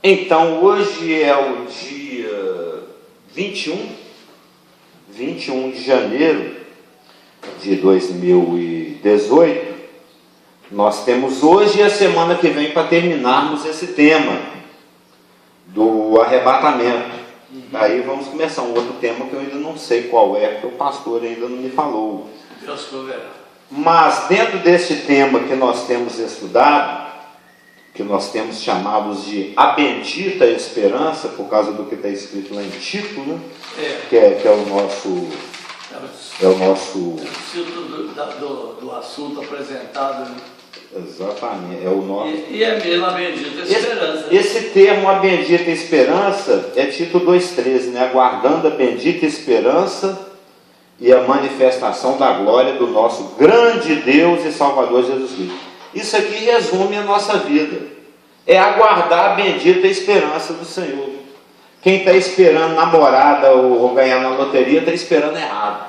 Então, hoje é o dia 21 de janeiro de 2018. Nós temos hoje e a semana que vem para terminarmos esse tema do arrebatamento. Aí vamos começar um outro tema que eu ainda não sei qual é, porque o pastor ainda não me falou. Deus proverá. Mas dentro desse tema que nós temos estudado, que nós temos chamados de a bendita esperança, por causa do que está escrito lá em Tito, né? Que é o nosso... É o nosso... do assunto apresentado. Exatamente, é o nosso... E é mesmo a bendita esperança. Esse termo, a bendita esperança, é Tito 2,13, né? Aguardando a bendita esperança e a manifestação da glória do nosso grande Deus e Salvador Jesus Cristo. Isso aqui resume a nossa vida. É aguardar a bendita esperança do Senhor. Quem está esperando namorada ou ganhar na loteria, está esperando errado.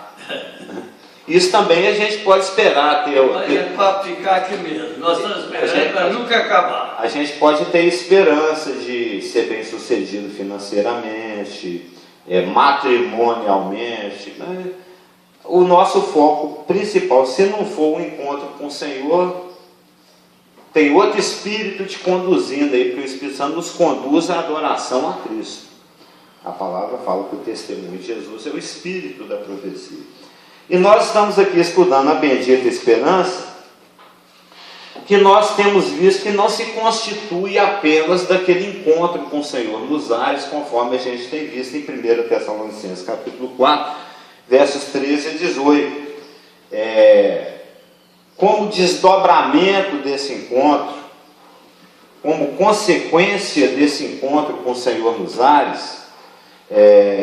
Isso também a gente pode esperar ter. É para ficar aqui mesmo. Nós estamos esperando para nunca acabar. A gente pode ter esperança de ser bem sucedido financeiramente, matrimonialmente. Né? O nosso foco principal, se não for um encontro com o Senhor, tem outro Espírito te conduzindo aí, porque o Espírito Santo nos conduz à adoração a Cristo. A palavra fala que o testemunho de Jesus é o Espírito da profecia. E nós estamos aqui estudando a bendita esperança, que nós temos visto que não se constitui apenas daquele encontro com o Senhor nos ares, conforme a gente tem visto em 1 Tessalonicenses capítulo 4, versos 13 a 18. Como desdobramento desse encontro, como consequência desse encontro com o Senhor nos ares,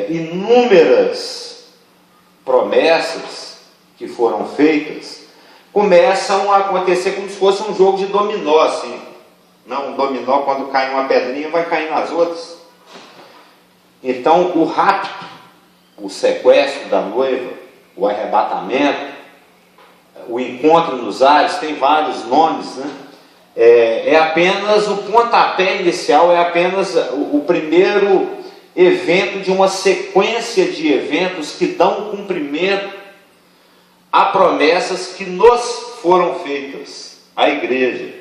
inúmeras promessas que foram feitas começam a acontecer como se fosse um jogo de dominó, assim. Não, um dominó, quando cai uma pedrinha, vai cair nas outras. Então, o rapto, o sequestro da noiva, o arrebatamento, o encontro nos ares, tem vários nomes, né? É apenas o pontapé inicial, é apenas o primeiro evento de uma sequência de eventos que dão cumprimento a promessas que nos foram feitas, à igreja.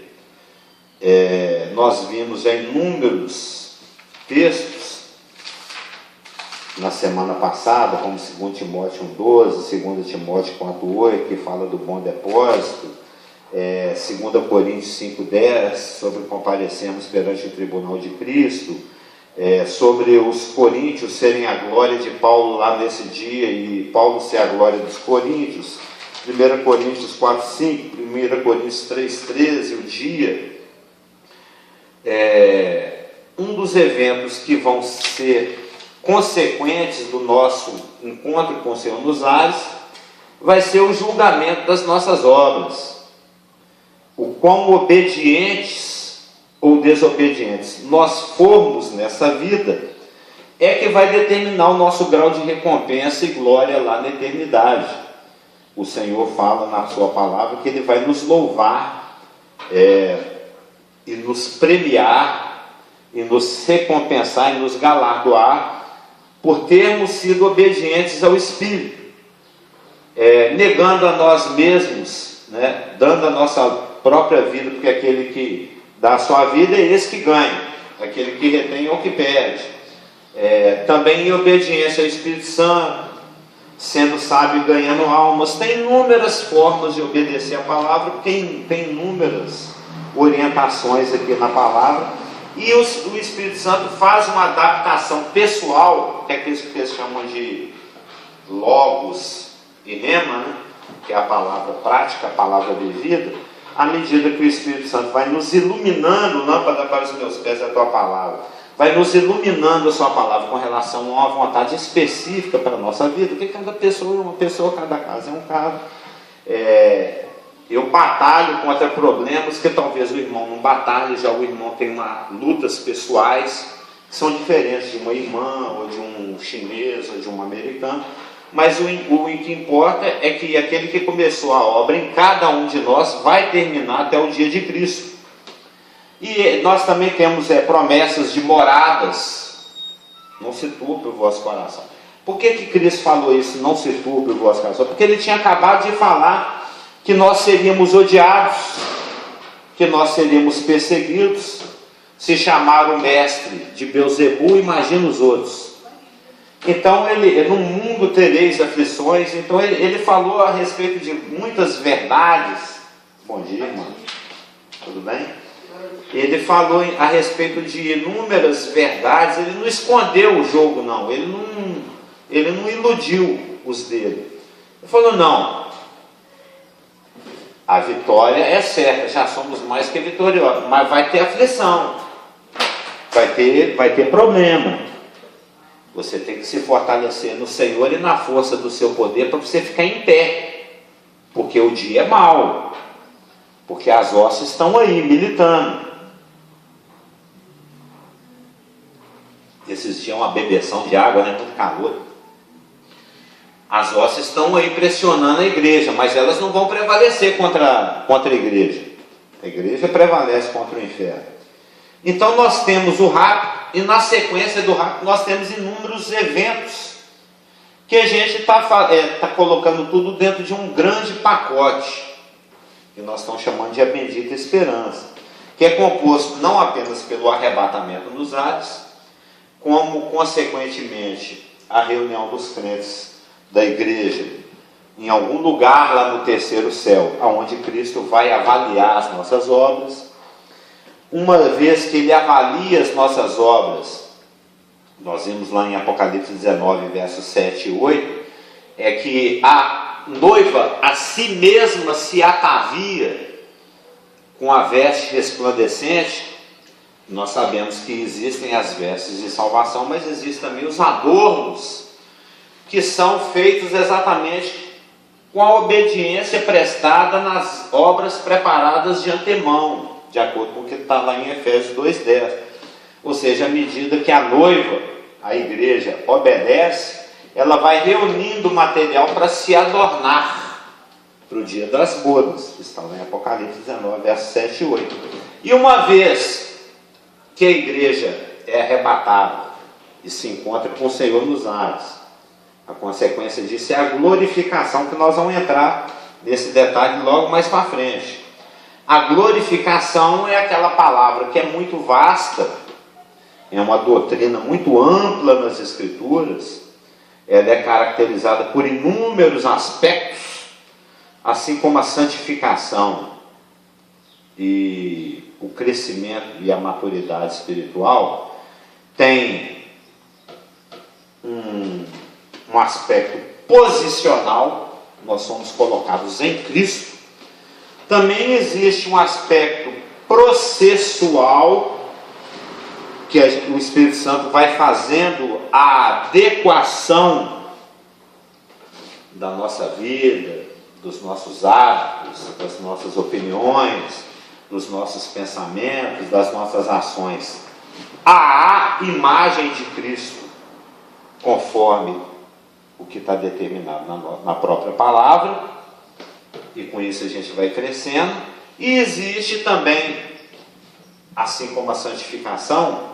Nós vimos já inúmeros textos na semana passada, como 2 Timóteo 1,12, 2 Timóteo 4,8, que fala do bom depósito, 2 Coríntios 5,10, sobre comparecermos perante o tribunal de Cristo, sobre os coríntios serem a glória de Paulo lá nesse dia, e Paulo ser a glória dos coríntios, 1 Coríntios 4,5, 1 Coríntios 3,13, o dia. Um dos eventos que vão ser consequentes do nosso encontro com o Senhor nos ares, vai ser o julgamento das nossas obras. O quão obedientes ou desobedientes nós formos nessa vida, é que vai determinar o nosso grau de recompensa e glória lá na eternidade. O Senhor fala na sua palavra que Ele vai nos louvar e nos premiar, e nos recompensar, e nos galardoar, por termos sido obedientes ao Espírito, negando a nós mesmos, né, dando a nossa própria vida, porque aquele que dá a sua vida é esse que ganha, aquele que retém é o que perde. Também em obediência ao Espírito Santo, sendo sábio e ganhando almas. Tem inúmeras formas de obedecer a palavra, porque tem inúmeras orientações aqui na palavra. E o Espírito Santo faz uma adaptação pessoal, que é aquilo que eles chamam de logos e rema, né? Que é a palavra prática, a palavra vivida, à medida que o Espírito Santo vai nos iluminando, lâmpada para os meus pés é a tua palavra, vai nos iluminando a sua palavra com relação a uma vontade específica para a nossa vida, porque cada pessoa é uma pessoa, cada caso é um caso. Eu batalho contra problemas que talvez o irmão não batalhe, já o irmão tem lutas pessoais que são diferentes de uma irmã, ou de um chinês, ou de um americano, mas o que importa é que aquele que começou a obra em cada um de nós vai terminar até o dia de Cristo. E nós também temos promessas de moradas. Não se turbe o vosso coração. Por que Cristo falou isso, não se turbe o vosso coração? Porque ele tinha acabado de falar que nós seríamos odiados, que nós seríamos perseguidos. Se chamar o mestre de Beelzebu, imagina os outros. Então, no mundo tereis aflições. Então, ele falou a respeito de muitas verdades. Bom dia, irmão. Tudo bem? Ele falou a respeito de inúmeras verdades. Ele não escondeu o jogo, não. Ele não iludiu os dele. Ele falou, não. A vitória é certa. Já somos mais que vitoriosos. Mas vai ter aflição. Vai ter problema. Você tem que se fortalecer no Senhor e na força do seu poder para você ficar em pé. Porque o dia é mau. Porque as hostes estão aí, militando. Esses dias uma bebeção de água, né? Muito calor. As hostes estão aí pressionando a igreja, mas elas não vão prevalecer contra a igreja. A igreja prevalece contra o inferno. Então nós temos o rapto, e na sequência do rapto nós temos inúmeros eventos que a gente está colocando tudo dentro de um grande pacote, que nós estamos chamando de a bendita esperança, que é composto não apenas pelo arrebatamento nos ares, como consequentemente a reunião dos crentes da igreja em algum lugar lá no terceiro céu, aonde Cristo vai avaliar as nossas obras. Uma vez que ele avalia as nossas obras, nós vimos lá em Apocalipse 19, versos 7 e 8, é que a noiva a si mesma se atavia com a veste resplandecente. Nós sabemos que existem as vestes de salvação, mas existem também os adornos, que são feitos exatamente com a obediência prestada nas obras preparadas de antemão, de acordo com o que está lá em Efésios 2,10. Ou seja, à medida que a noiva, a igreja, obedece, ela vai reunindo material para se adornar para o dia das bodas, que está lá em Apocalipse 19, versos 7 e 8. E uma vez que a igreja é arrebatada e se encontra com o Senhor nos ares, a consequência disso é a glorificação, que nós vamos entrar nesse detalhe logo mais para frente. A glorificação é aquela palavra que é muito vasta, é uma doutrina muito ampla nas Escrituras, ela é caracterizada por inúmeros aspectos, assim como a santificação e o crescimento e a maturidade espiritual, tem um aspecto posicional, nós somos colocados em Cristo. Também existe um aspecto processual, que o Espírito Santo vai fazendo a adequação da nossa vida, dos nossos hábitos, das nossas opiniões, dos nossos pensamentos, das nossas ações, à imagem de Cristo, conforme o que está determinado na própria palavra. E com isso a gente vai crescendo. E existe também, assim como a santificação,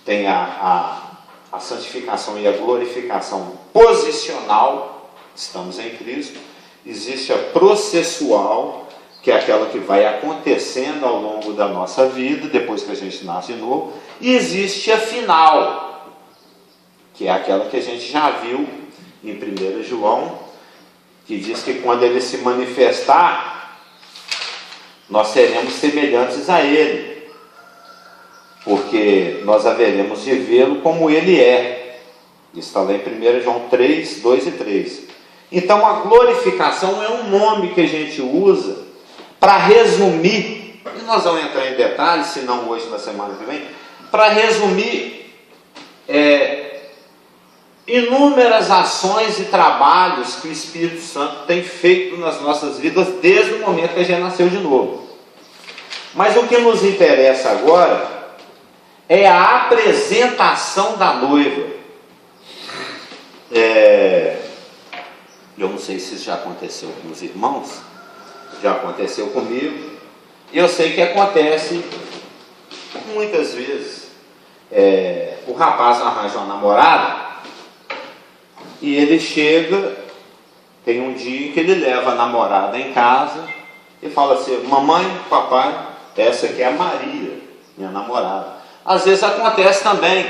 tem a santificação e a glorificação posicional, estamos em Cristo. Existe a processual, que é aquela que vai acontecendo ao longo da nossa vida, depois que a gente nasce de novo. E existe a final, que é aquela que a gente já viu em 1 João, que diz que quando ele se manifestar, nós seremos semelhantes a ele, porque nós haveremos de vê-lo como ele é. Isso está lá em 1 João 3, 2 e 3. Então a glorificação é um nome que a gente usa para resumir, e nós vamos entrar em detalhes, se não hoje, na semana que vem, para resumir inúmeras ações e trabalhos que o Espírito Santo tem feito nas nossas vidas desde o momento que a gente nasceu de novo. Mas o que nos interessa agora é a apresentação da noiva. Eu não sei se isso já aconteceu com os irmãos, já aconteceu comigo, e eu sei que acontece Muitas vezes o rapaz arranja uma namorada e ele chega, tem um dia que ele leva a namorada em casa e fala assim: mamãe, papai, essa aqui é a Maria, minha namorada. Às vezes acontece também,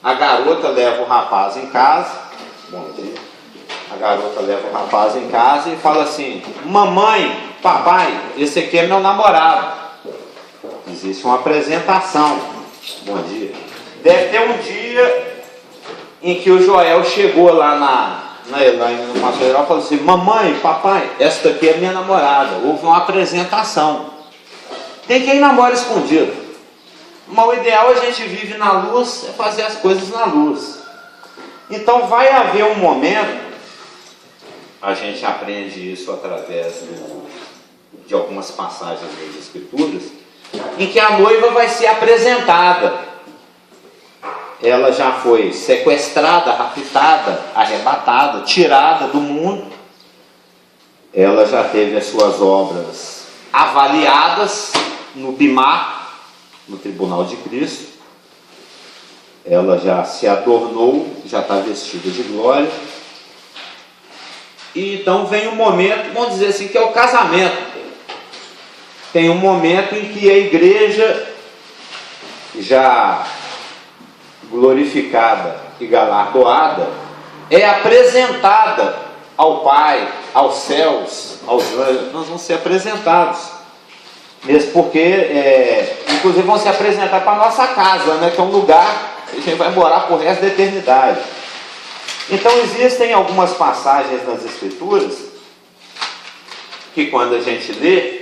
a garota leva o rapaz em casa, bom dia, a garota leva o rapaz em casa e fala assim: mamãe, papai, esse aqui é meu namorado. Existe uma apresentação. Bom dia. Deve ter um dia em que o Joel chegou lá na Elaine, no pastor Geral, e falou assim: mamãe, papai, esta aqui é minha namorada. Houve uma apresentação. Tem quem namora escondido. Mas o ideal a gente vive na luz, é fazer as coisas na luz. Então vai haver um momento, a gente aprende isso através de algumas passagens das Escrituras, em que a noiva vai ser apresentada. Ela já foi sequestrada, raptada, arrebatada, tirada do mundo. Ela já teve as suas obras avaliadas no Bimá, no Tribunal de Cristo. Ela já se adornou, já está vestida de glória. E então vem um momento, vamos dizer assim, que é o casamento. Tem um momento em que a igreja, já glorificada e galardoada, é apresentada ao Pai, aos céus, aos anjos. Nós vamos ser apresentados. Mesmo porque, inclusive, vão se apresentar para a nossa casa, né, que é um lugar que a gente vai morar por resto da eternidade. Então, existem algumas passagens nas Escrituras que, quando a gente lê,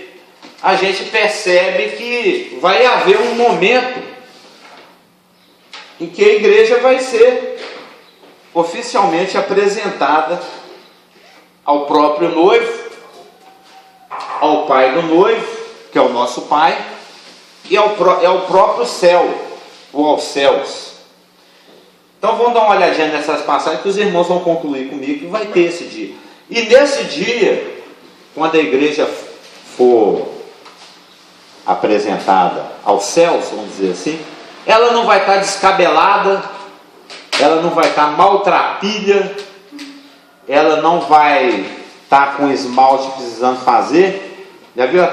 a gente percebe que vai haver um momento em que a igreja vai ser oficialmente apresentada ao próprio noivo, ao pai do noivo, que é o nosso pai, e ao próprio céu, ou aos céus. Então vamos dar uma olhadinha nessas passagens que os irmãos vão concluir comigo que vai ter esse dia. E nesse dia, quando a igreja for apresentada aos céus, vamos dizer assim, ela não vai estar descabelada, ela não vai estar maltrapilha, ela não vai estar com esmalte precisando fazer. Já viu?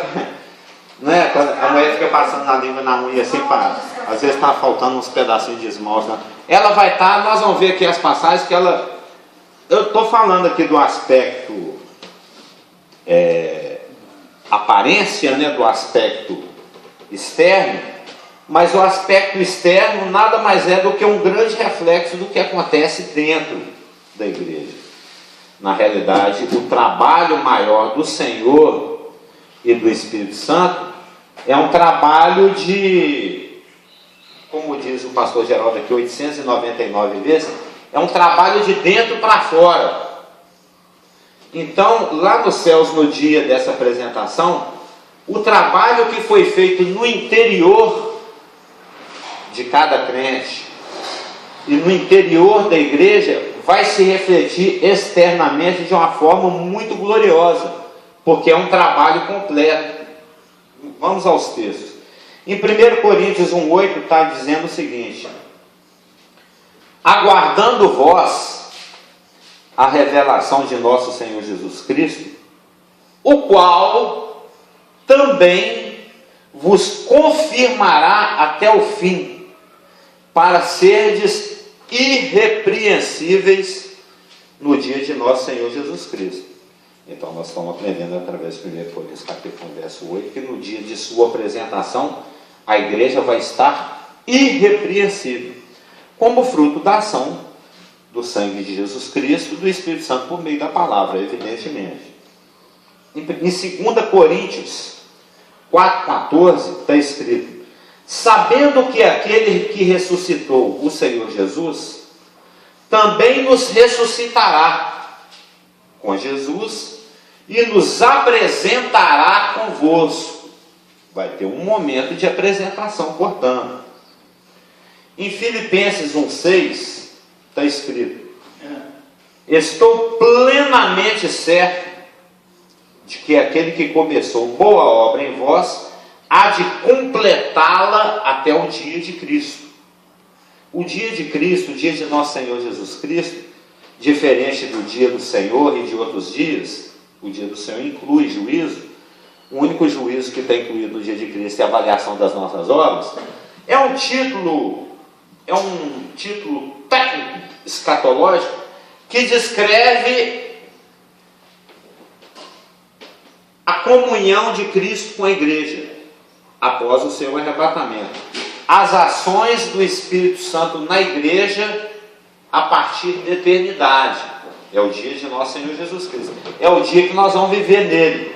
Né? Quando a mulher fica passando na língua, na unha assim, às vezes está faltando uns pedacinhos de esmalte. Né? Ela vai estar, nós vamos ver aqui as passagens que ela... Eu estou falando aqui do aspecto aparência, né, do aspecto externo, mas o aspecto externo nada mais é do que um grande reflexo do que acontece dentro da igreja. Na realidade, o trabalho maior do Senhor e do Espírito Santo é um trabalho de, como diz o pastor Geraldo aqui, 899 vezes, é um trabalho de dentro para fora. Então, lá nos céus, no dia dessa apresentação, o trabalho que foi feito no interior de cada crente e no interior da igreja vai se refletir externamente de uma forma muito gloriosa, porque é um trabalho completo. Vamos aos textos. Em 1 Coríntios 1,8 está dizendo o seguinte: aguardando vós a revelação de nosso Senhor Jesus Cristo, o qual também vos confirmará até o fim, para serdes irrepreensíveis no dia de nosso Senhor Jesus Cristo. Então nós estamos aprendendo através de 1 Coríntios capítulo 1, verso 8, que no dia de sua apresentação, a igreja vai estar irrepreensível, como fruto da ação do sangue de Jesus Cristo, do Espírito Santo por meio da palavra, evidentemente. Em 2 Coríntios 4,14 está escrito: sabendo que aquele que ressuscitou o Senhor Jesus, também nos ressuscitará com Jesus e nos apresentará convosco. Vai ter um momento de apresentação, portanto. Em Filipenses 1,6 está escrito: estou plenamente certo de que aquele que começou boa obra em vós há de completá-la até o dia de Cristo. O dia de Cristo, o dia de nosso Senhor Jesus Cristo, diferente do dia do Senhor e de outros dias, o dia do Senhor inclui juízo. O único juízo que está incluído no dia de Cristo é a avaliação das nossas obras. É um título técnico, escatológico, que descreve a comunhão de Cristo com a igreja após o seu arrebatamento. As ações do Espírito Santo na igreja a partir da eternidade. É o dia de nosso Senhor Jesus Cristo. É o dia que nós vamos viver nele.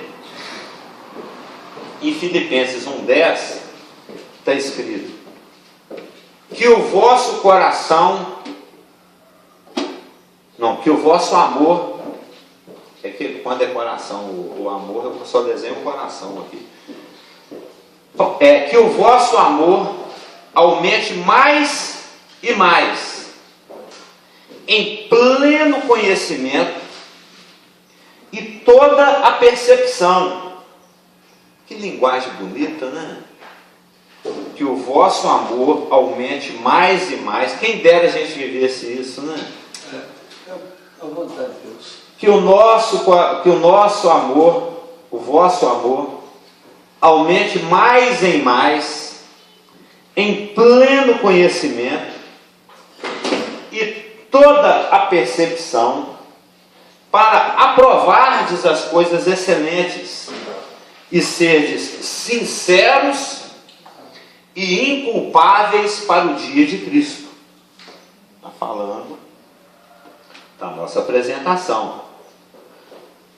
Em Filipenses 1:10 está escrito que o vosso coração, que o vosso amor, é que quando é coração, o amor, eu só desenho o coração aqui. Que o vosso amor aumente mais e mais, em pleno conhecimento e toda a percepção. Que linguagem bonita, né? Que o vosso amor aumente mais e mais. Quem dera a gente vivesse isso, né? À vontade, Deus. Que o nosso amor, o vosso amor, aumente mais e mais, em pleno conhecimento e toda a percepção, para aprovardes as coisas excelentes e serdes sinceros e inculpáveis para o dia de Cristo. Está falando da nossa apresentação.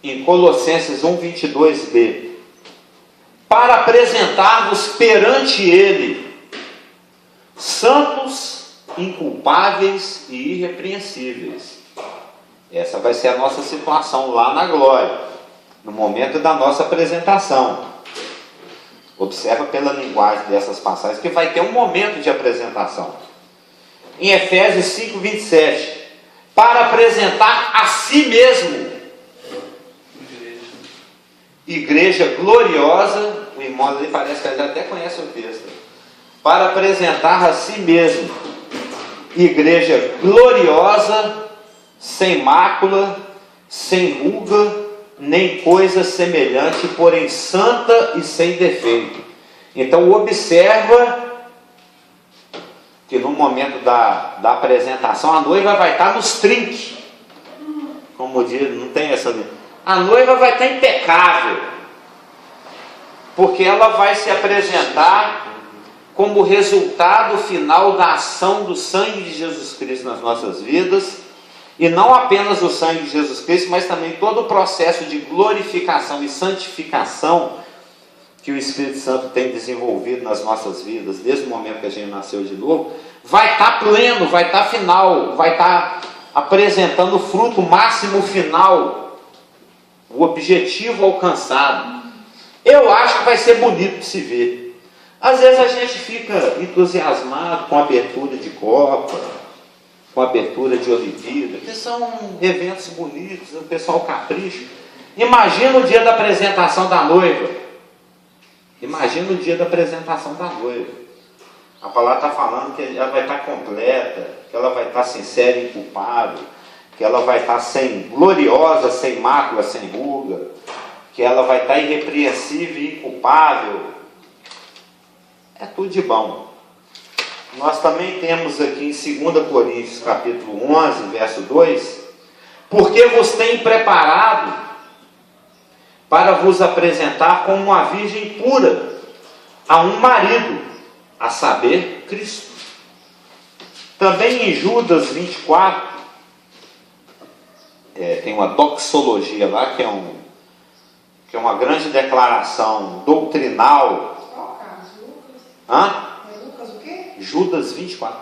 Em Colossenses 1:22b, para apresentar-vos perante Ele, santos, inculpáveis e irrepreensíveis. Essa vai ser a nossa situação lá na glória, no momento da nossa apresentação. Observa pela linguagem dessas passagens que vai ter um momento de apresentação. Em Efésios 5:27, para apresentar a si mesmo igreja gloriosa. O irmão ali parece que ele até conhece o texto. Para apresentar a si mesmo igreja gloriosa, sem mácula, sem ruga, nem coisa semelhante, porém santa e sem defeito. Então observa que no momento da apresentação a noiva vai estar nos trinques. Como diz, não tem essa. A noiva vai estar impecável, porque ela vai se apresentar como resultado final da ação do sangue de Jesus Cristo nas nossas vidas. E não apenas o sangue de Jesus Cristo, mas também todo o processo de glorificação e santificação que o Espírito Santo tem desenvolvido nas nossas vidas, desde o momento que a gente nasceu de novo, vai estar pleno, vai estar final, vai estar apresentando o fruto máximo final, o objetivo alcançado. Eu acho que vai ser bonito de se ver. Às vezes a gente fica entusiasmado com a abertura de Copa, com a abertura de Olimpíada, que são eventos bonitos, o pessoal capricha. Imagina o dia da apresentação da noiva. Imagina o dia da apresentação da noiva. A palavra está falando que ela vai estar completa, que ela vai estar sincera e inculpável, que ela vai estar gloriosa, sem mácula, sem ruga, que ela vai estar irrepreensível e inculpável. É tudo de bom. Nós também temos aqui em 2 Coríntios capítulo 11, verso 2, porque vos tem preparado para vos apresentar como uma virgem pura a um marido, a saber, Cristo. Também em Judas 24, tem uma doxologia lá, que é uma grande declaração doutrinal. Hã? Judas 24,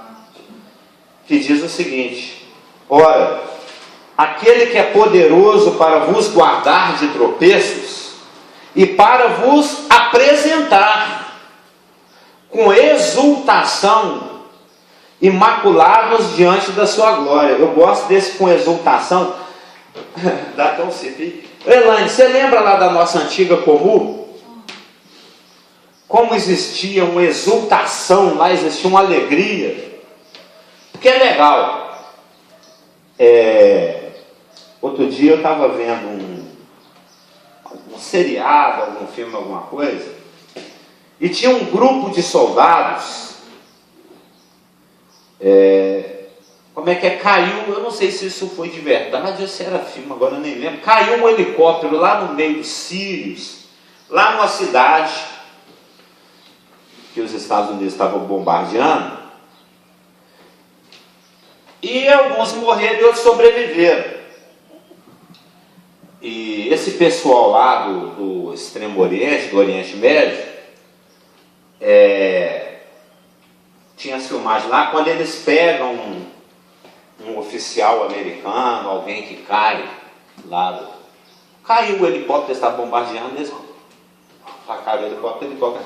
que diz o seguinte: ora, aquele que é poderoso para vos guardar de tropeços e para vos apresentar com exultação imaculados diante da sua glória. Eu gosto desse com exultação. Dá até um cipi. Elaine, você lembra lá da nossa antiga comum? como existia uma exultação lá, existia uma alegria, porque é legal. Outro dia eu estava vendo um seriado, algum filme, alguma coisa, e tinha um grupo de soldados, como é que é, caiu, eu não sei se isso foi de verdade ou se era filme, agora eu nem lembro, caiu um helicóptero lá no meio dos sírios, lá numa cidade que os Estados Unidos estavam bombardeando, e alguns morreram e outros sobreviveram. E esse pessoal lá do Extremo Oriente, do Oriente Médio, tinha as filmagens lá, quando eles pegam um oficial americano, alguém que cai lá, caiu o helicóptero, estava bombardeando, eles atacaram o helicóptero.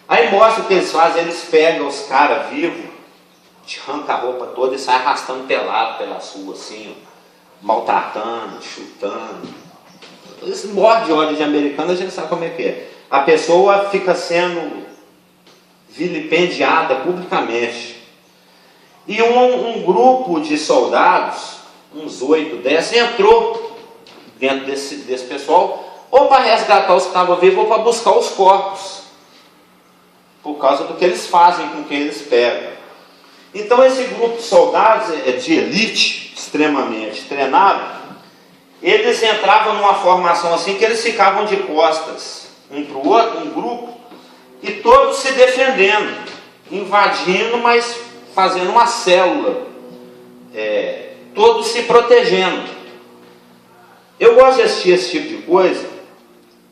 Aí mostra o que eles fazem, eles pegam os caras vivos, arrancam a roupa toda e saem arrastando pelado pelas ruas, assim, ó, maltratando, chutando. Eles morrem de ódio de americano, a gente sabe como é que é. A pessoa fica sendo vilipendiada publicamente. E um grupo de soldados, uns 8, 10, entrou dentro desse pessoal, ou para resgatar os que estavam vivos, ou para buscar os corpos, por causa do que eles fazem com quem eles pegam. Então esse grupo de soldados de elite, extremamente treinado, eles entravam numa formação assim que eles ficavam de costas um para o outro, um grupo, e todos se defendendo, invadindo, mas fazendo uma célula, todos se protegendo. Eu gosto de assistir esse tipo de coisa,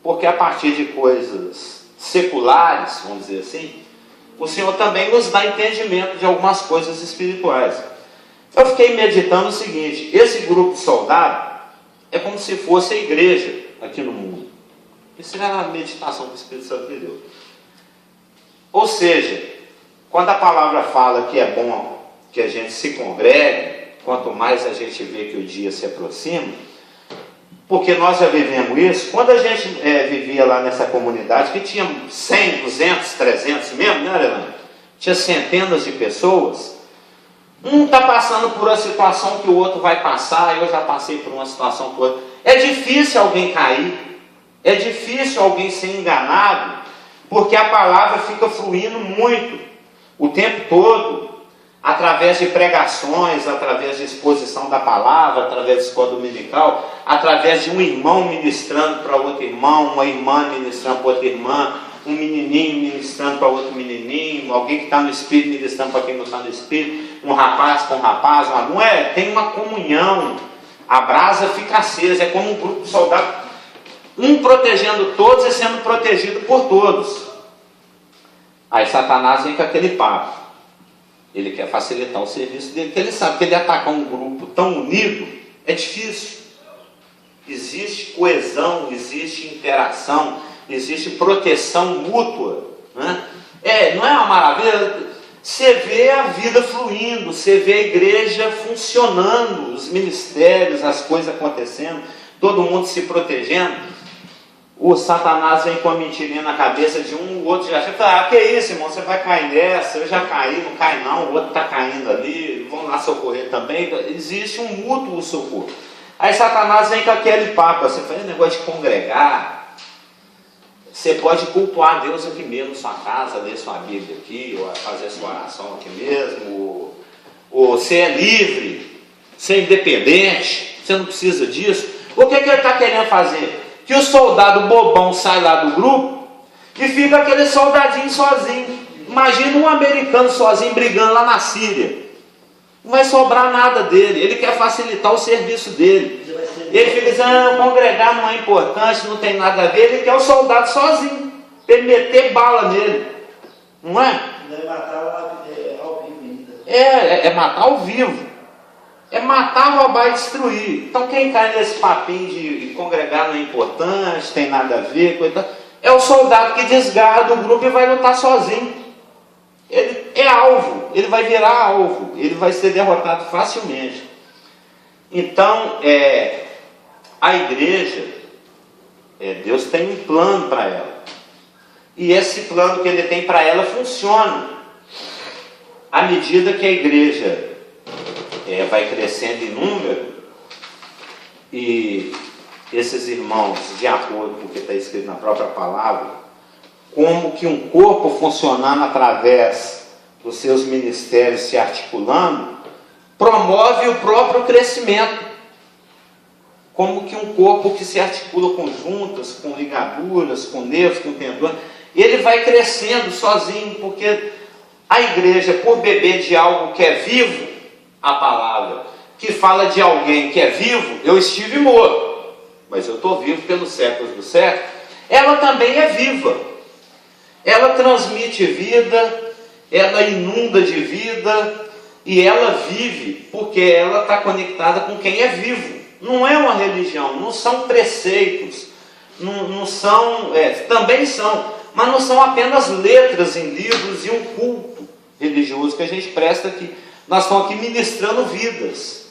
porque a partir de coisas seculares, vamos dizer assim, o Senhor também nos dá entendimento de algumas coisas espirituais. Eu fiquei meditando o seguinte: esse grupo de soldados é como se fosse a igreja aqui no mundo. Isso é a meditação que o Espírito Santo me deu. Ou seja, quando a palavra fala que é bom que a gente se congregue, quanto mais a gente vê que o dia se aproxima, porque nós já vivemos isso. Quando a gente vivia lá nessa comunidade, que tinha 100, 200, 300 mesmo, né, Arelane? Tinha centenas de pessoas. Um está passando por uma situação que o outro vai passar, eu já passei por uma situação que o outro. É difícil alguém cair, é difícil alguém ser enganado, porque a palavra fica fluindo muito, o tempo todo, através de pregações, através de exposição da palavra, através de escola dominical, através de um irmão ministrando para outro irmão, uma irmã ministrando para outra irmã, um menininho ministrando para outro menininho, alguém que está no Espírito ministrando para quem não está no Espírito, um rapaz com um rapaz, tem uma comunhão, a brasa fica acesa, é como um grupo de soldados, um protegendo todos e sendo protegido por todos. Aí Satanás vem com aquele papo. Ele quer facilitar o serviço dele, porque ele sabe que ele atacar um grupo tão unido é difícil. Existe coesão, existe interação, existe proteção mútua, né? Não é uma maravilha? Você vê a vida fluindo, você vê a igreja funcionando, os ministérios, as coisas acontecendo, todo mundo se protegendo. O Satanás vem com a mentirinha na cabeça de um, o outro já fala: que isso, irmão, você vai cair nessa, eu já caí, não cai não, o outro está caindo ali, vamos lá socorrer também. Existe um mútuo socorro. Aí Satanás vem com aquele papo, você faz negócio de congregar, você pode cultuar Deus aqui mesmo, na sua casa, ler sua Bíblia aqui, ou fazer sua oração aqui mesmo, ou você é livre, você é independente, você não precisa disso. O que ele está querendo fazer? Que o soldado bobão sai lá do grupo e fica aquele soldadinho sozinho. Imagina um americano sozinho brigando lá na Síria. Não vai sobrar nada dele. Ele quer facilitar o serviço dele. Ele fica dizendo: congregar não é importante, não tem nada a ver. Ele quer o soldado sozinho, para ele meter bala nele. Não é? Não é matar ao vivo ainda. É matar ao vivo. É matar, roubar e destruir. Então quem cai nesse papinho de congregar não é importante, tem nada a ver, coisa, é o soldado que desgarra do grupo e vai lutar sozinho. Ele é alvo, ele vai virar alvo, ele vai ser derrotado facilmente. Então, a igreja, Deus tem um plano para ela. E esse plano que ele tem para ela funciona. À medida que a igreja vai crescendo em número, e esses irmãos, de acordo com o que está escrito na própria palavra, como que um corpo funcionando através dos seus ministérios se articulando, promove o próprio crescimento. Como que um corpo que se articula com juntas, com ligaduras, com nervos, com tendões, ele vai crescendo sozinho, porque a igreja, por beber de algo que é vivo, a palavra, que fala de alguém que é vivo, eu estive morto, mas eu estou vivo pelos séculos dos séculos, ela também é viva. Ela transmite vida, ela inunda de vida, e ela vive porque ela está conectada com quem é vivo. Não é uma religião, não são preceitos, não são, também são, mas não são apenas letras em livros e um culto religioso que a gente presta aqui. Nós estamos aqui ministrando vidas,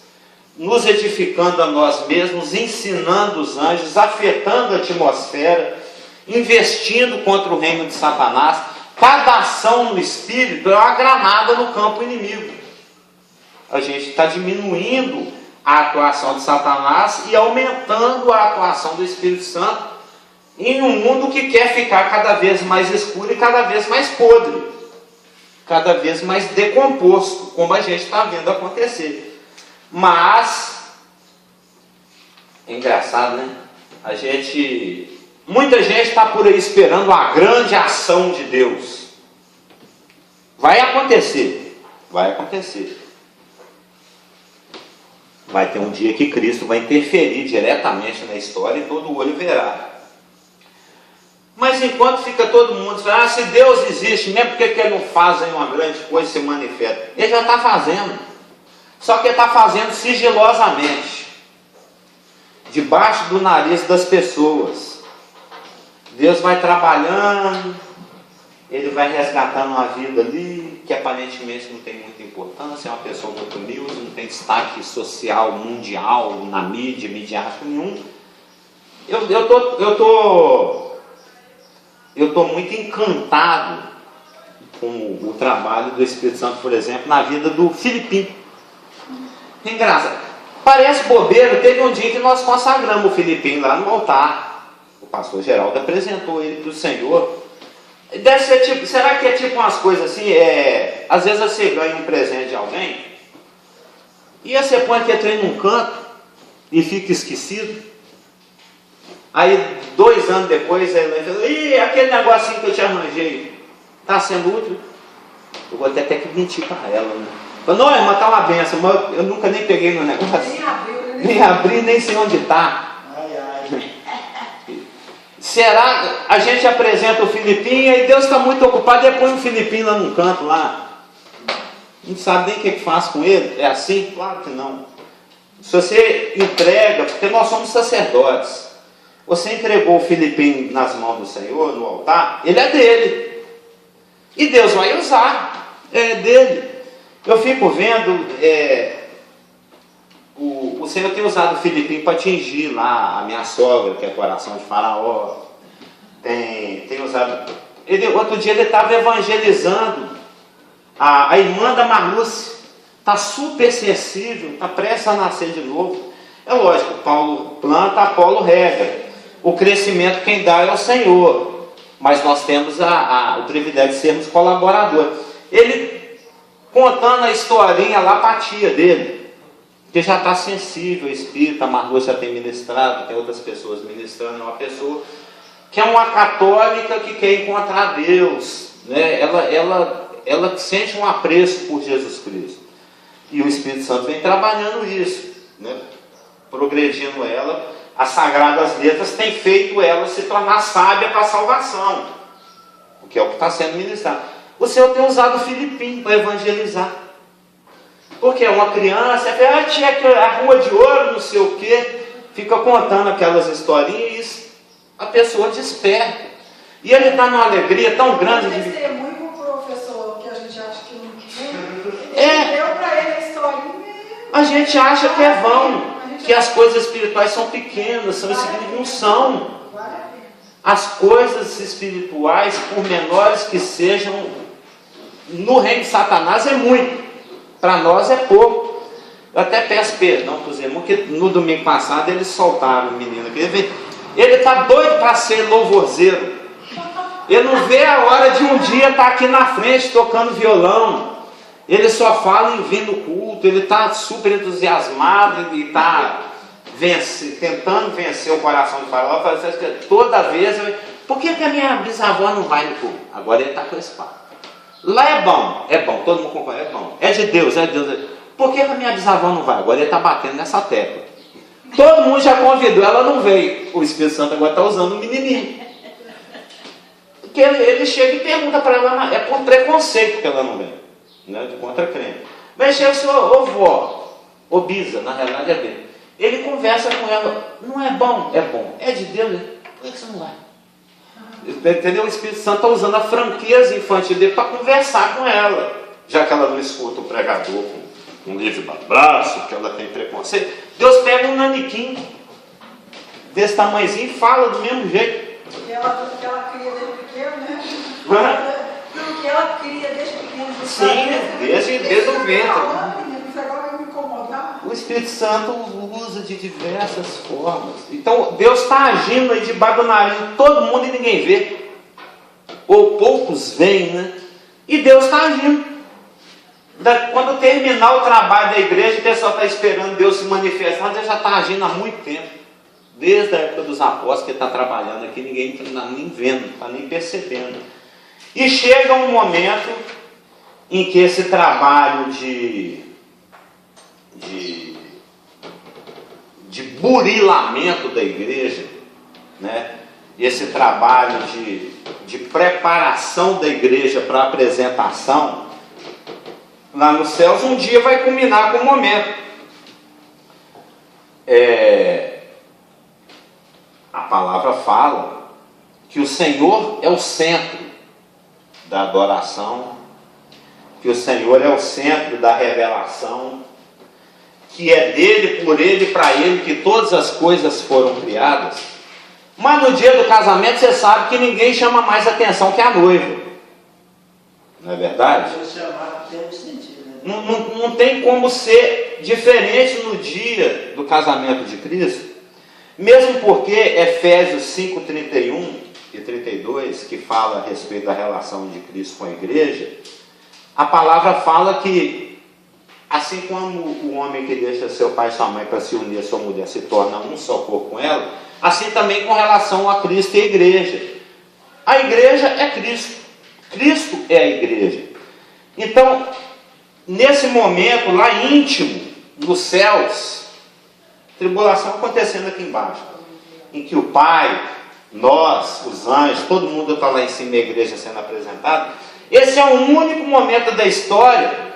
nos edificando a nós mesmos, ensinando os anjos, afetando a atmosfera, investindo contra o reino de Satanás. Cada ação no Espírito é uma granada no campo inimigo. A gente está diminuindo a atuação de Satanás e aumentando a atuação do Espírito Santo em um mundo que quer ficar cada vez mais escuro e cada vez mais podre, cada vez mais decomposto, como a gente está vendo acontecer. Mas é engraçado, né? Muita gente está por aí esperando a grande ação de Deus. Vai acontecer, vai acontecer. Vai ter um dia que Cristo vai interferir diretamente na história e todo olho verá. Mas enquanto fica todo mundo falando, se Deus existe, mesmo porque Ele não faz aí uma grande coisa e se manifesta. Ele já está fazendo. Só que Ele está fazendo sigilosamente, debaixo do nariz das pessoas. Deus vai trabalhando, Ele vai resgatando uma vida ali, que aparentemente não tem muita importância, é uma pessoa muito humilde, não tem destaque social, mundial, na mídia, midiático nenhum. Eu tô muito encantado com o trabalho do Espírito Santo, por exemplo, na vida do Filipinho. É engraçado. Parece bobeira, teve um dia que nós consagramos o Filipinho lá no altar. O pastor Geraldo apresentou ele para o Senhor. Deve ser tipo, será que é tipo umas coisas assim, às vezes você ganha um presente de alguém, e aí você põe aquele trem num canto, e fica esquecido, aí 2 anos depois, ele fala, ih, aquele negocinho que eu te arranjei, está sendo útil? Eu vou até ter que mentir para ela, né? Fala, não, irmã, está uma benção, mas eu nunca nem peguei no negócio, nem abri, nem sei onde está. Será? A gente apresenta o Filipinho e Deus está muito ocupado e põe o Filipinho lá num canto lá. Não sabe nem o que faz com ele. É assim? Claro que não. Se você entrega, porque nós somos sacerdotes, você entregou o Filipinho nas mãos do Senhor, no altar, ele é dele. E Deus vai usar. É dele. Eu fico vendo, o Senhor tem usado o Filipinho para atingir lá a minha sogra, que é coração de Faraó. Tem usado. Outro dia ele estava evangelizando a irmã da Marlúcia. Está super sensível, está prestes a nascer de novo. É lógico, Paulo planta, Apolo rega. O crescimento quem dá é o Senhor. Mas nós temos o privilégio de sermos colaboradores. Ele contando a historinha lá para a tia dele, que já está sensível, espírita, a Marlúcia já tem ministrado, tem outras pessoas ministrando, é uma pessoa que é uma católica que quer encontrar Deus, né? Ela sente um apreço por Jesus Cristo, e o Espírito Santo vem trabalhando isso, né? Progredindo ela. As Sagradas Letras têm feito ela se tornar sábia para a salvação, o que é o que está sendo ministrado. O Senhor tem usado o Filipinho para evangelizar. Porque é uma criança, tinha a rua de ouro, não sei o quê, fica contando aquelas historinhas, a pessoa desperta. E ele está numa alegria tão grande. Esse é muito professor que a gente acha que não tem. Deu para ele a historinha. A gente acha que é vão, que as coisas espirituais são pequenas, são insignificantes, não são. as coisas espirituais, por menores que sejam, no reino de Satanás é muito, para nós é pouco. Eu até peço perdão para os irmãos, que no domingo passado eles soltaram o menino aqui. Ele está doido para ser louvorzeiro. Ele não vê a hora de um dia estar aqui na frente tocando violão. Ele só fala em vir no culto. Ele está super entusiasmado e está tentando vencer o coração de Faraó. Toda vez, por que a minha bisavó não vai no culto? Agora ele está com esse papo. Lá é bom, todo mundo concorda, é bom. É de Deus, é de Deus. Por que a minha bisavó não vai? Agora ele está batendo nessa tecla. Todo mundo já convidou, ela não veio. O Espírito Santo agora está usando o menininho. Porque ele chega e pergunta para ela, é por preconceito que ela não vem, né? Contra crente. Mas chega o senhor, ô vó, ô bisa, na realidade é dele. Ele conversa com ela, não é bom, é de Deus, por que você não vai? Entendeu? O Espírito Santo está usando a franqueza infantil dele para conversar com ela, já que ela não escuta o pregador com um livro de abraço, que ela tem preconceito. Deus pega um naniquim desse tamanhozinho e fala do mesmo jeito. Porque ela cria desde pequeno, né? Porque ela cria desde pequeno. Sim, desde o ventre. Isso agora vai me incomodar. O Espírito Santo usa de diversas formas. Então Deus está agindo aí debaixo do nariz de todo mundo e ninguém vê. Ou poucos veem, né? E Deus está agindo. Quando terminar o trabalho da igreja, o pessoal está esperando Deus se manifestar. Deus já está agindo há muito tempo. Desde a época dos apóstolos que ele está trabalhando aqui, ninguém está nem vendo, não está nem percebendo. E chega um momento em que esse trabalho de burilamento da igreja, né? Esse trabalho de preparação da igreja para a apresentação, lá nos céus, um dia vai culminar com o momento. A palavra fala que o Senhor é o centro da adoração, que o Senhor é o centro da revelação, que é dele, por ele e para ele que todas as coisas foram criadas. Mas no dia do casamento você sabe que ninguém chama mais atenção que a noiva. Não é verdade? Não tem como ser diferente no dia do casamento de Cristo. Mesmo porque Efésios 5, 31 e 32, que fala a respeito da relação de Cristo com a igreja, a palavra fala que, assim como o homem que deixa seu pai e sua mãe para se unir a sua mulher se torna um só corpo com ela, assim também com relação a Cristo e a igreja. A igreja é Cristo. Cristo é a igreja. Então, nesse momento lá íntimo, nos céus, tribulação acontecendo aqui embaixo, em que o Pai, nós, os anjos, todo mundo está lá em cima da igreja sendo apresentado. Esse é o único momento da história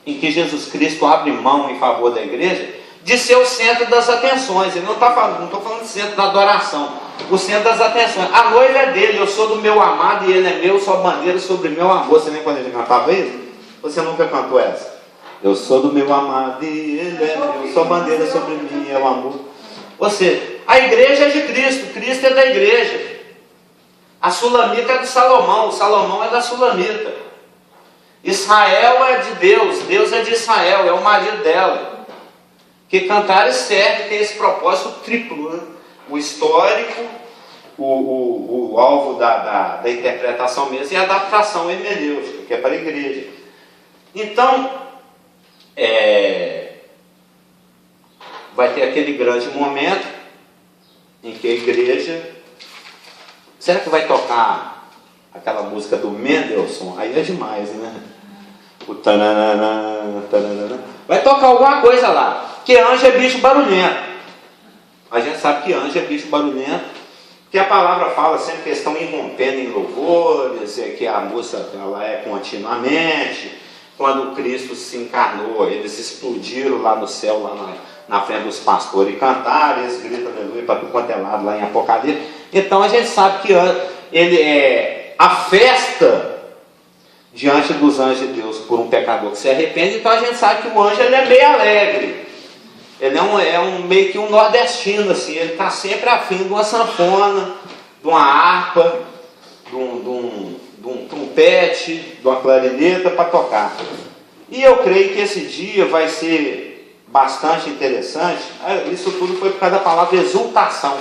em que Jesus Cristo abre mão em favor da igreja de ser o centro das atenções. Ele não estou falando do centro da adoração, o centro das atenções. A noiva é dele, eu sou do meu amado e ele é meu, sua bandeira sobre meu amor. Você nem quando ele cantava isso? Você nunca cantou essa? Eu sou do meu amado e ele é meu, sua bandeira sobre mim é o amor. Ou seja, a igreja é de Cristo, Cristo é da igreja. A sulamita é de Salomão, Salomão é da sulamita. Israel é de Deus, Deus é de Israel, é o marido dela. Que Cantares serve, tem esse propósito triplo, né? O histórico, o alvo da interpretação mesmo e a adaptação hermenêutica, que é para a igreja. Então, vai ter aquele grande momento em que a igreja... Será que vai tocar aquela música do Mendelssohn? Aí é demais, né? O tananana, tananana. Vai tocar alguma coisa lá. Que anjo é bicho barulhento. A gente sabe que anjo é bicho barulhento, que a palavra fala sempre que eles estão irrompendo em louvores, que a música ela é continuamente. Quando Cristo se encarnou, eles explodiram lá no céu, lá na frente dos pastores e cantaram, eles gritam aleluia para tudo quanto é lado lá em Apocalipse. Então a gente sabe que ele é a festa diante dos anjos de Deus por um pecador que se arrepende. Então a gente sabe que o anjo ele é meio alegre, ele meio que um nordestino assim, ele está sempre afim de uma sanfona, de uma harpa, de um trompete, de uma clarineta para tocar. E eu creio que esse dia vai ser bastante interessante. Isso tudo foi por causa da palavra exultação.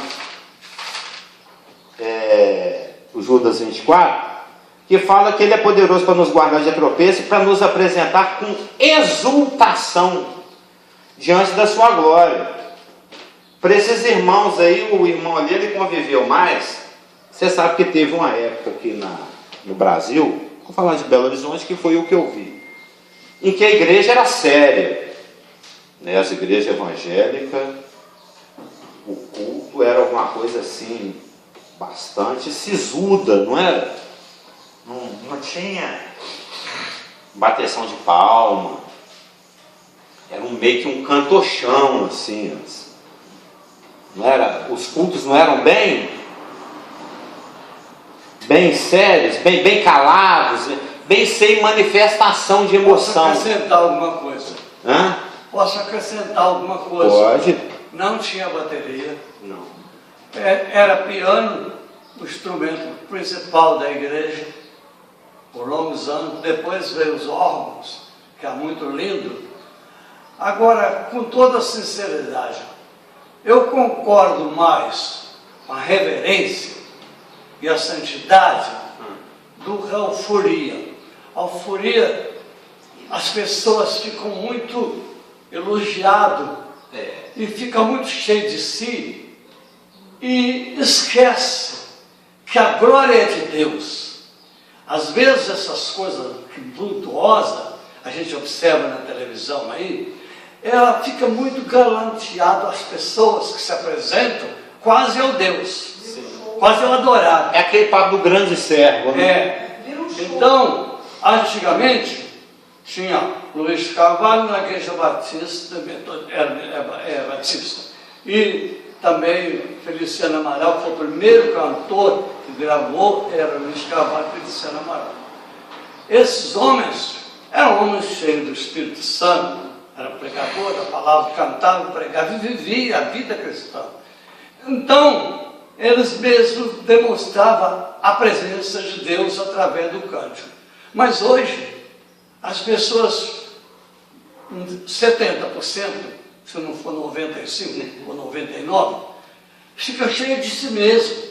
O Judas 24, que fala que ele é poderoso para nos guardar de tropeço e para nos apresentar com exultação diante da sua glória. Para esses irmãos aí, o irmão ali, ele conviveu mais. Você sabe que teve uma época aqui no Brasil, vou falar de Belo Horizonte, que foi o que eu vi, em que a igreja era séria, né? As igrejas evangélicas, o culto era alguma coisa assim, bastante sisuda, não era? Não tinha bateção de palma, era meio que um cantochão assim, não era? Os cultos não eram bem sérios, bem calados, bem sem manifestação de emoção. Posso acrescentar alguma coisa? Hã? Posso acrescentar alguma coisa? Pode. Não tinha bateria. Não. Era piano, o instrumento principal da igreja, por longos anos. Depois veio os órgãos, que é muito lindo. Agora, com toda sinceridade, eu concordo mais com a reverência e a santidade do que a euforia. A euforia, as pessoas ficam muito elogiadas e ficam muito cheias de si e esquecem que a glória é de Deus. Às vezes essas coisas vultuosas, a gente observa na televisão aí, ela fica muito galanteada às pessoas que se apresentam quase ao Deus, quase ao adorado. É aquele papo do grande servo, né? Então, antigamente, tinha Luiz Carvalho na Igreja Batista, Batista. E também Feliciano Amaral, que foi o primeiro cantor que gravou, era Luiz Carvalho e Feliciano Amaral. Esses homens eram homens cheios do Espírito Santo, eram pregadores da palavra, cantavam, pregavam e viviam a vida cristã. Então, eles mesmos demonstravam a presença de Deus através do cântico. Mas hoje, as pessoas, 70%, se não for 95% ou 99%, ficam cheias de si mesmo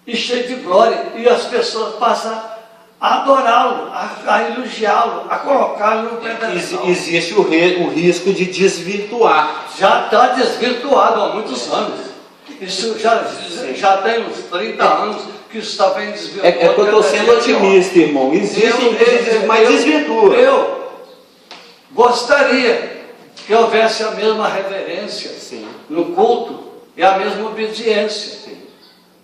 e cheias de glória. E as pessoas passam a adorá-lo, a elogiá-lo, a colocá-lo no pedestal. Existe o risco de desvirtuar. Já está desvirtuado há muitos anos. Isso já tem uns 30 anos que isso está bem desvirtuado. É que eu estou sendo otimista, irmão. Existe, mas desvirtua. Eu gostaria que houvesse a mesma reverência no culto e a mesma obediência.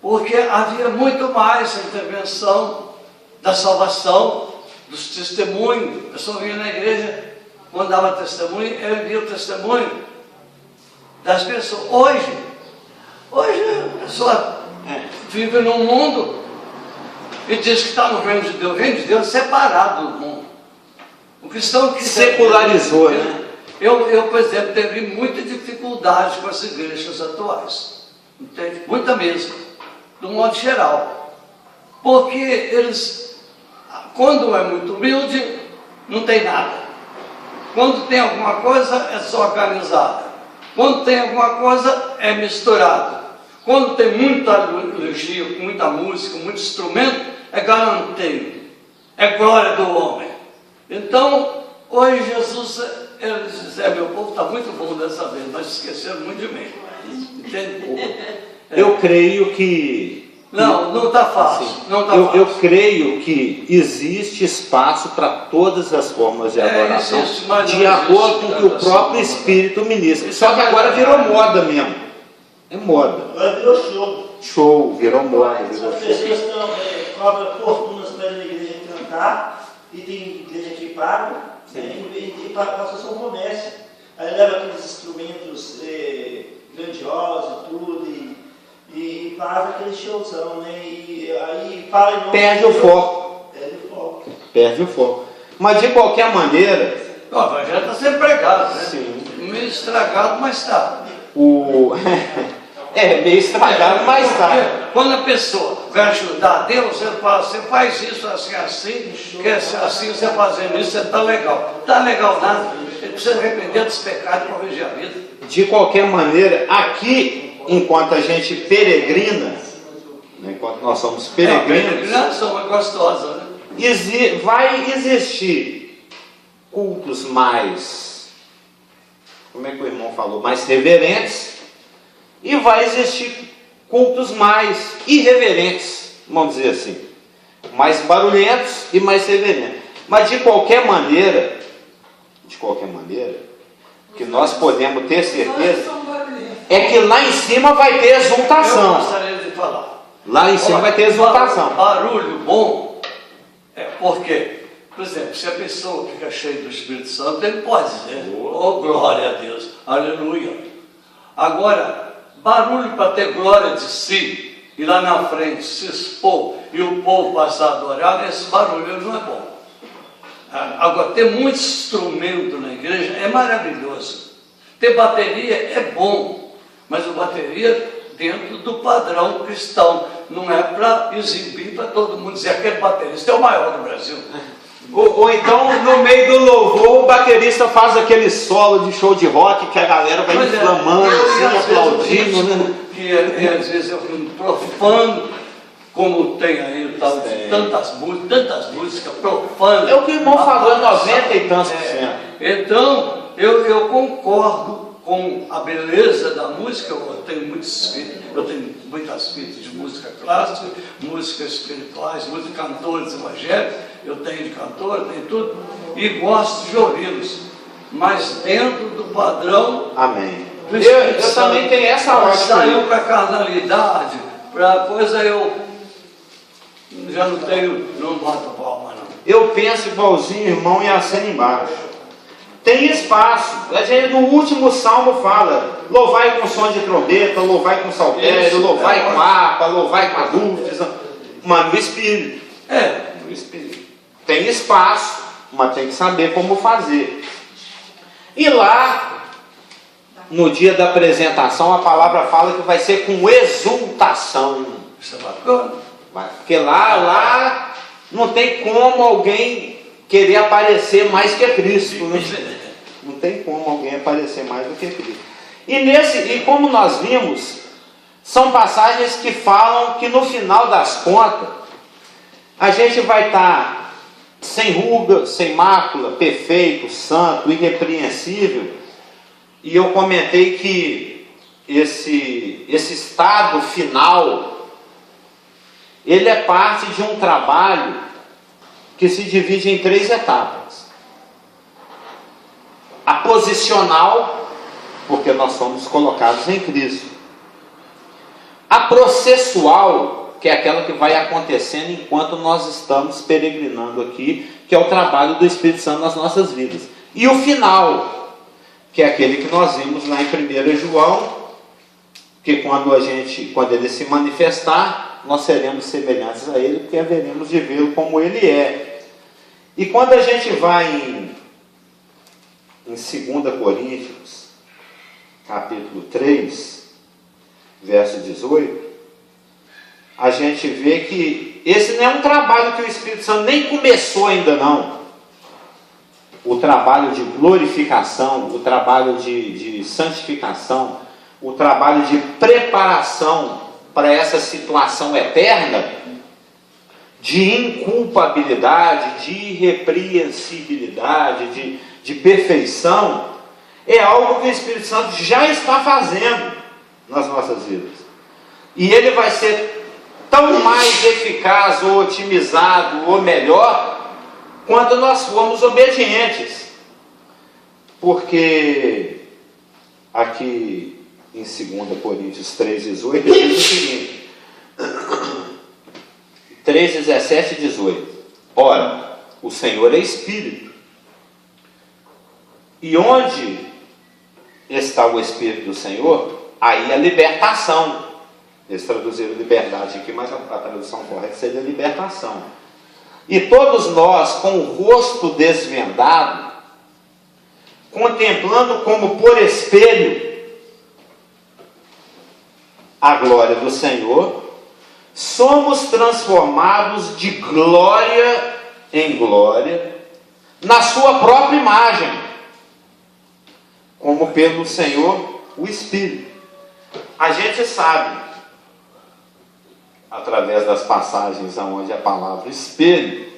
Porque havia muito mais a intervenção da salvação, dos testemunhos. A pessoa vinha na igreja, quando dava testemunho, ele via o testemunho das pessoas. Hoje a pessoa vive num mundo e diz que está no reino de Deus. O reino de Deus é separado do mundo. O cristão que secularizou, né? Eu, por exemplo, teve muita dificuldade com as igrejas atuais. Entende? Muita mesmo, do modo geral. Porque eles, quando é muito humilde, não tem nada. Quando tem alguma coisa, é desorganizada. Quando tem alguma coisa, é misturado. Quando tem muita elogio, muita música, muito instrumento, é galanteio. É glória do homem. Então, hoje Jesus, ele diz, meu povo está muito bom dessa vez, mas esqueceram muito de mim. Entende? Eu creio que... Não está fácil. Eu creio que existe espaço para todas as formas de adoração, de acordo com o que o próprio Espírito ministra. Só que agora virou moda mesmo. É moda. Agora virou show. Show, virou moda. As pessoas cobram fortunas para ir na igreja cantar, e tem igreja que paga, e passa só um comércio. Aí leva aqueles instrumentos grandiosos e tudo, e faz aquele showzão, né? E aí fala em nome Perde o foco. Perde o foco. Mas de qualquer maneira... O evangelho está sendo pregado, né? Sim. Meio estragado, mas está. É, meio estragado, mas tá. Quando a pessoa vai ajudar a Deus, ele fala, você faz isso assim, que assim, você fazendo isso, você está legal. Está legal nada, ele precisa arrepender dos pecados e corrigir a vida. De qualquer maneira, aqui, enquanto a gente peregrina, né, enquanto nós somos peregrinos, peregrinação é gostosa, né? vai existir cultos mais, como é que o irmão falou, mais reverentes, e vai existir cultos mais irreverentes, vamos dizer assim, mais barulhentos e mais reverentos. Mas de qualquer maneira, que nós podemos ter certeza é que lá em cima vai ter exultação. Eu gostaria de falar. Lá em cima vai ter exultação. Barulho bom é porque, por exemplo, se a pessoa fica cheia do Espírito Santo, ele pode dizer, oh glória a Deus, aleluia. Agora, barulho para ter glória de si, e lá na frente se expor e o povo passar a adorar, esse barulho não é bom. Agora, ter muito instrumento na igreja é maravilhoso. Ter bateria é bom, mas a bateria dentro do padrão cristão. Não é para exibir para todo mundo dizer aquele baterista é o maior do Brasil. Ou então, no meio do louvor, o baterista faz aquele solo de show de rock que a galera vai inflamando, assim, aplaudindo. Né? Que às vezes eu fico profano, como tem aí o tal de tantas músicas profanas. É o que o irmão falou, 90 e tantos por cento. Então, eu concordo com a beleza da música. Eu tenho muitas fitas de música clássica, músicas espirituais, cantores evangélicos. Eu tenho de cantor, tenho tudo, e gosto de ouvi-los, mas dentro do padrão. Amém. Eu também tenho essa ótica. Saiu para a carnalidade, para a coisa eu já não bato palma, não. Eu penso igualzinho, irmão, e assino embaixo. Tem espaço. A gente no último salmo fala: louvai com som de trombeta, louvai com saltério, louvai com harpa, louvai com adultos, mas no Espírito. No Espírito. Tem espaço, mas tem que saber como fazer. E lá, no dia da apresentação, a palavra fala que vai ser com exultação. Isso é bacana. Porque lá não tem como alguém querer aparecer mais que Cristo. Né? Não tem como alguém aparecer mais do que Cristo. E como nós vimos, são passagens que falam que no final das contas, a gente vai estar sem ruga, sem mácula, perfeito, santo, irrepreensível. E eu comentei que esse estado final, ele é parte de um trabalho que se divide em 3 etapas. A posicional, porque nós somos colocados em Cristo. A processual, que é aquela que vai acontecendo enquanto nós estamos peregrinando aqui, que é o trabalho do Espírito Santo nas nossas vidas. E o final, que é aquele que nós vimos lá em 1 João, que quando ele se manifestar, nós seremos semelhantes a ele, porque haveremos de vê-lo como ele é. E quando a gente vai em 2 Coríntios, capítulo 3, verso 18, a gente vê que esse não é um trabalho que o Espírito Santo nem começou ainda não. O trabalho de glorificação, o trabalho de santificação, o trabalho de preparação para essa situação eterna, de inculpabilidade, de irrepreensibilidade, de perfeição, é algo que o Espírito Santo já está fazendo nas nossas vidas. E ele vai ser tão mais eficaz ou otimizado ou melhor quanto nós formos obedientes. Porque aqui em 2 Coríntios 3,18 diz o seguinte: 3:17 e 18. Ora, o Senhor é Espírito, e onde está o Espírito do Senhor, aí a libertação. Eles traduziram liberdade aqui, mas a tradução correta seria libertação. E todos nós, com o rosto desvendado, contemplando como por espelho a glória do Senhor, somos transformados de glória em glória, na sua própria imagem, como pelo Senhor, o Espírito. A gente sabe, através das passagens onde a palavra espelho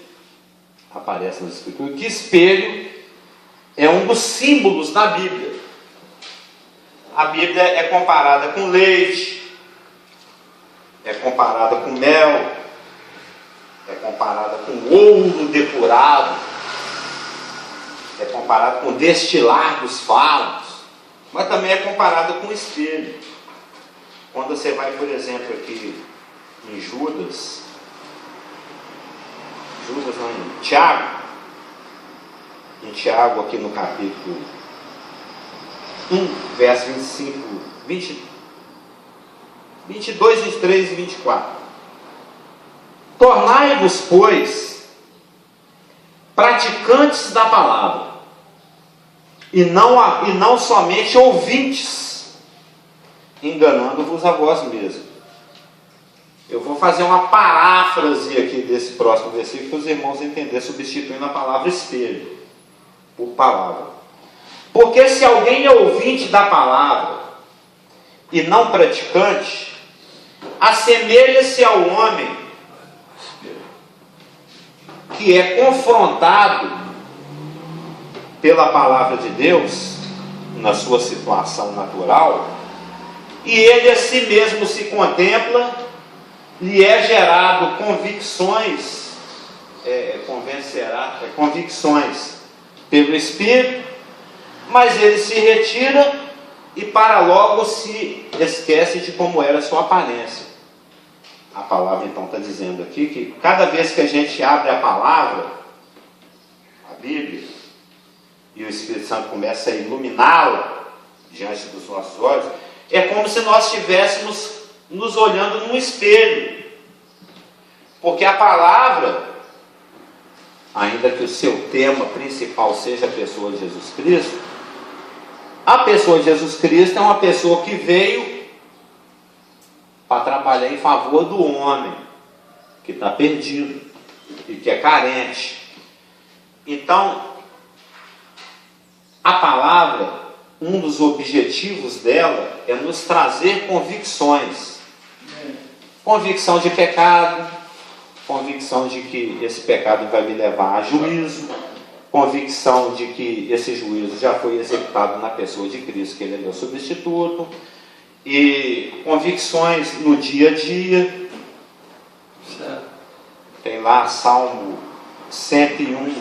aparece na Escritura, que espelho é um dos símbolos da Bíblia. A Bíblia é comparada com leite, é comparada com mel, é comparada com ouro depurado, é comparada com destilar dos favos, mas também é comparada com espelho. Quando você vai, por exemplo, aqui em Judas não, em Tiago, aqui no capítulo 1, verso 22, 23 e 24. Tornai-vos, pois, praticantes da palavra, e não somente ouvintes, enganando-vos a vós mesmos. Eu vou fazer uma paráfrase aqui desse próximo versículo para os irmãos entenderem, substituindo a palavra espelho por palavra. Porque se alguém é ouvinte da palavra e não praticante, assemelha-se ao homem que é confrontado pela palavra de Deus na sua situação natural, e ele a si mesmo se contempla, lhe é gerado convicções pelo Espírito, mas ele se retira e para logo se esquece de como era a sua aparência. A palavra então está dizendo aqui que cada vez que a gente abre a palavra, a Bíblia, e o Espírito Santo começa a iluminá-la diante dos nossos olhos, é como se nós estivéssemos nos olhando num espelho. Porque a palavra, ainda que o seu tema principal seja a pessoa de Jesus Cristo, a pessoa de Jesus Cristo é uma pessoa que veio para trabalhar em favor do homem que está perdido e que é carente. Então, a palavra, um dos objetivos dela é nos trazer convicções. Convicção de pecado, convicção de que esse pecado vai me levar a juízo, convicção de que esse juízo já foi executado na pessoa de Cristo, que ele é meu substituto, e convicções no dia a dia. Tem lá Salmo 101,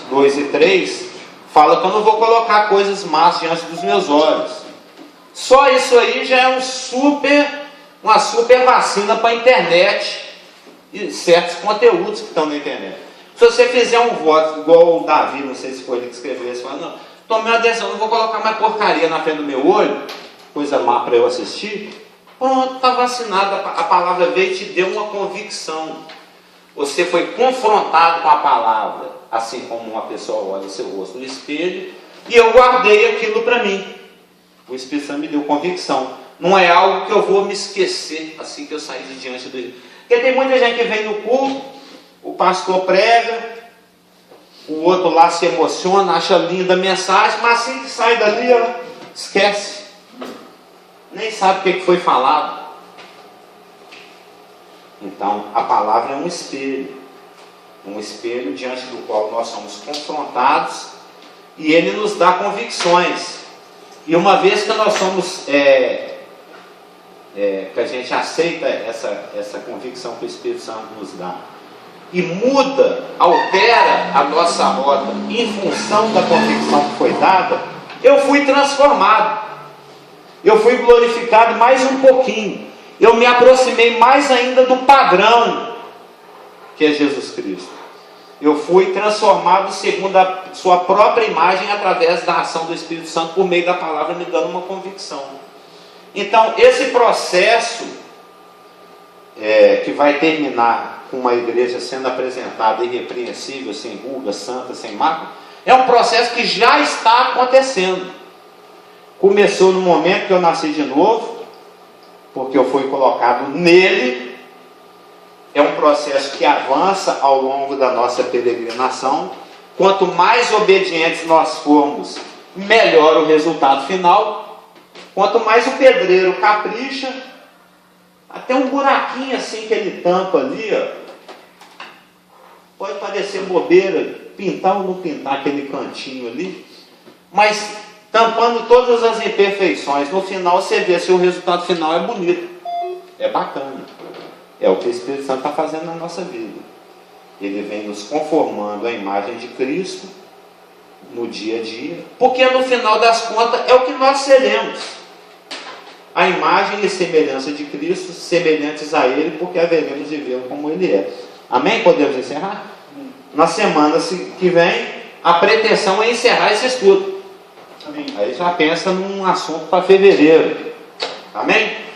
2 e 3, fala que eu não vou colocar coisas más diante dos meus olhos. Só isso aí já é uma super vacina para a internet e certos conteúdos que estão na internet. Se você fizer um voto igual o Davi, não sei se foi ele que escreveu isso, fala, não, tomei uma decisão, não vou colocar mais porcaria na frente do meu olho, coisa má para eu assistir. Pronto, está vacinado, a palavra veio e te deu uma convicção. Você foi confrontado com a palavra, assim como uma pessoa olha o seu rosto no espelho, e eu guardei aquilo para mim. O Espírito Santo me deu convicção. Não é algo que eu vou me esquecer assim que eu sair de diante do... Porque tem muita gente que vem no culto, o pastor prega, o outro lá se emociona, acha linda a mensagem, mas assim que sai dali, ela esquece. Nem sabe o que foi falado. Então, a palavra é um espelho diante do qual nós somos confrontados, e ele nos dá convicções. E uma vez que nós somos, que a gente aceita essa convicção que o Espírito Santo nos dá, e muda, altera a nossa rota em função da convicção que foi dada, eu fui transformado, eu fui glorificado mais um pouquinho, eu me aproximei mais ainda do padrão que é Jesus Cristo. Eu fui transformado segundo a sua própria imagem através da ação do Espírito Santo por meio da palavra, me dando uma convicção. Então, esse processo que vai terminar com uma igreja sendo apresentada irrepreensível, sem ruga, santa, sem mácula, é um processo que já está acontecendo. Começou no momento que eu nasci de novo, porque eu fui colocado nele. É um processo que avança ao longo da nossa peregrinação. Quanto mais obedientes nós formos, melhor o resultado final. Quanto mais o pedreiro capricha, até um buraquinho assim que ele tampa ali, ó, pode parecer bobeira, pintar ou não pintar aquele cantinho ali, mas tampando todas as imperfeições, no final você vê se o resultado final é bonito, é bacana. É o que o Espírito Santo está fazendo na nossa vida. Ele vem nos conformando à imagem de Cristo no dia a dia, porque no final das contas é o que nós seremos. A imagem e semelhança de Cristo, semelhantes a Ele, porque haveremos de vê-lo como Ele é. Amém? Podemos encerrar? Na semana que vem, a pretensão é encerrar esse estudo. Amém. Aí já pensa num assunto para fevereiro. Amém?